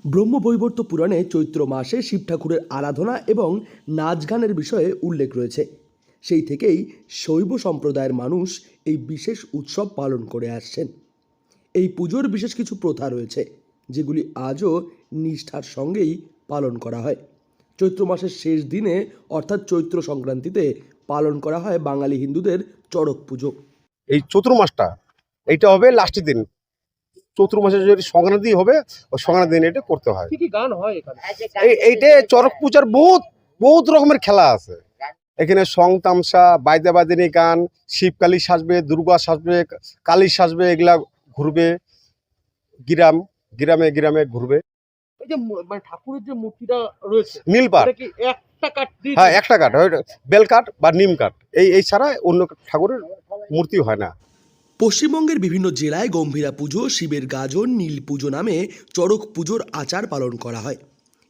ব্রহ্মবৈবর্ত পুরাণে চৈত্র মাসে শিব ঠাকুরের আরাধনা এবং নাচ গানের বিষয়ে উল্লেখ রয়েছে। সেই থেকেই শৈব সম্প্রদায়ের মানুষ এই বিশেষ উৎসব পালন করে আসছেন। এই পুজোর বিশেষ কিছু প্রথা রয়েছে, যেগুলি আজও নিষ্ঠার সঙ্গেই পালন করা হয়। চৈত্র মাসের শেষ দিনে অর্থাৎ চৈত্র সংক্রান্তিতে পালন করা হয় বাঙালি হিন্দুদের চড়ক পুজো। এই চৈত্র মাসটা এইটা হবে লাস্টের দিন। চৈত্র মাসে যদি সংক্রান্তি হবে, ওই সংক্রান্তি দিন এটা করতে হয়। কি কি গান হয় এখানে? এইটা চড়ক পূজার বহুত বহুত রকমের খেলা আছে। এখানে সং তামসা, বাইদে বাদিনী গান, শিবকালী সাজবে, দুর্গা সাজবে, কালী সাজবে, এগুলা ঘুরবে, গ্রামে গ্রামে ঘুরবে। এই যে মানে ঠাকুরের যে মূর্তিটা রয়েছে, নীলপাট, এটা কি একটা কাঠ দিয়ে? হ্যাঁ একটা কাঠ, বেল কাঠ বা নিম কাঠ, এই ছাড়া অন্য ঠাকুরের মূর্তি হয় না। পশ্চিমবঙ্গের বিভিন্ন জেলায় গম্ভীরা পুজো, শিবের গাজন, নীল পুজো নামে চড়ক পুজোর আচার পালন করা হয়।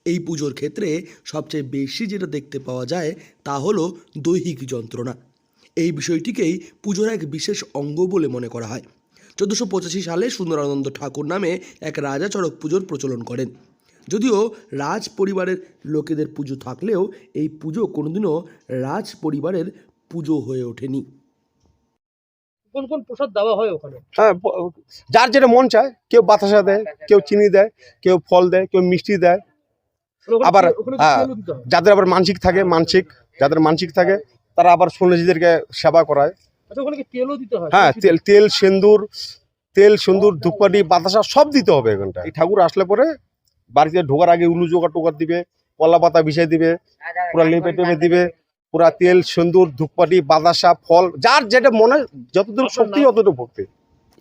এই পুজোর ক্ষেত্রে সবচেয়ে বেশি যেটা দেখতে পাওয়া যায় তা হলো দৈহিক যন্ত্রণা। এই বিষয়টিকেই পুজোর এক বিশেষ অঙ্গ বলে মনে করা হয়। 1485 সালে সুন্দরানন্দ ঠাকুর নামে এক রাজা চড়ক পুজোর প্রচলন করেন। যদিও রাজ পরিবারের লোকেদের পুজো থাকলেও এই পুজো কোনোদিনও রাজ পরিবারের পুজো হয়ে ওঠেনি। কোন কোন প্রসাদ দেওয়া হয় ওখানে? হ্যাঁ, যার যেটা মন চায়, কেউ বাতাসা দেয়, কেউ চিনি দেয়, কেউ ফল দেয়, কেউ মিষ্টি দেয়। আবার যাদের আবার মানসিক থাকে তারা আবার সন্ন্যাসীদেরকে সেবা করায়। আচ্ছা, ওখানে কি তেলও দিতে হয়? হ্যাঁ, তেল সিন্দুর ধূপকাঠি বাতাসা সব দিতে হবে এখানটা। এই ঠাকুর আসলে পরে বাড়িতে ঢোকার আগে উলু টোকার দিবে, কলা পাতা বিছিয়ে দিবে, পুরা লেপে টেপে দিবে, পুরা তেল সিন্দুর ধূপকাঠি বাতাসা ফল, যার যেটা মনে যতদূর শক্তি অতটুকু ভক্তি।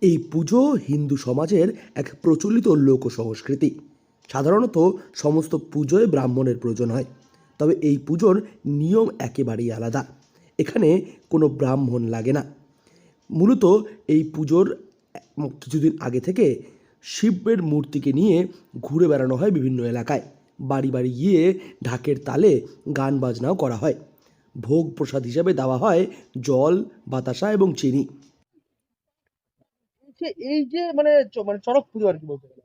এই পুজো হিন্দু সমাজের এক প্রচলিত লোক সংস্কৃতি। সাধারণত সমস্ত পুজোয় ব্রাহ্মণের প্রয়োজন হয়, তবে এই পুজোর নিয়ম একেবারেই আলাদা। এখানে কোনো ব্রাহ্মণ লাগে না। মূলত এই পুজোর কিছুদিন আগে থেকে শিবের মূর্তিকে নিয়ে ঘুরে বেড়ানো হয় বিভিন্ন এলাকায়। বাড়ি বাড়ি গিয়ে ঢাকের তালে গান বাজনাও করা হয়। ভোগ প্রসাদ হিসাবে দেওয়া হয় জল, বাতাসা এবং চিনি। এই যে মানে মানে চড়ক পুজো আর কি বলতে গেলে,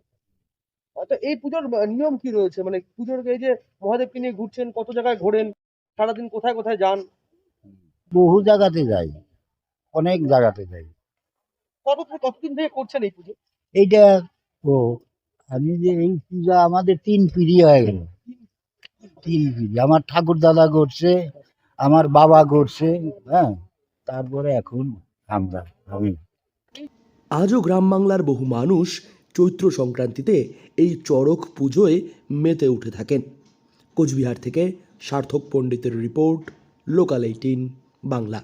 তো এই পুজোর নিয়ম কি রয়েছে? মানে পুজোর এই যে মহাদেবকে নিয়ে ঘুরছেন, কত জায়গায় ঘোরেন, সারাদিন কোথায় কোথায় যান? বহু জায়গাতে যাই, অনেক জায়গাতে যাই। কতদিন থেকে করছেন এই পুজো? এইটা ও আমি যে এই পূজা আমাদের 3 পিঢ়ি হয়ে গেল। 3 পিঢ়ি আমার ঠাকুর দাদা করছে, আমার বাবা করছে, হ্যাঁ, তারপরে এখন আমি। আজও গ্রাম বাংলার বহু মানুষ চৈত্র সংক্রান্তিতে এই চড়ক পুজোয় মেতে উঠে থাকেন। কোচবিহার থেকে সার্থক পণ্ডিতের রিপোর্ট, লোকাল 18 বাংলা।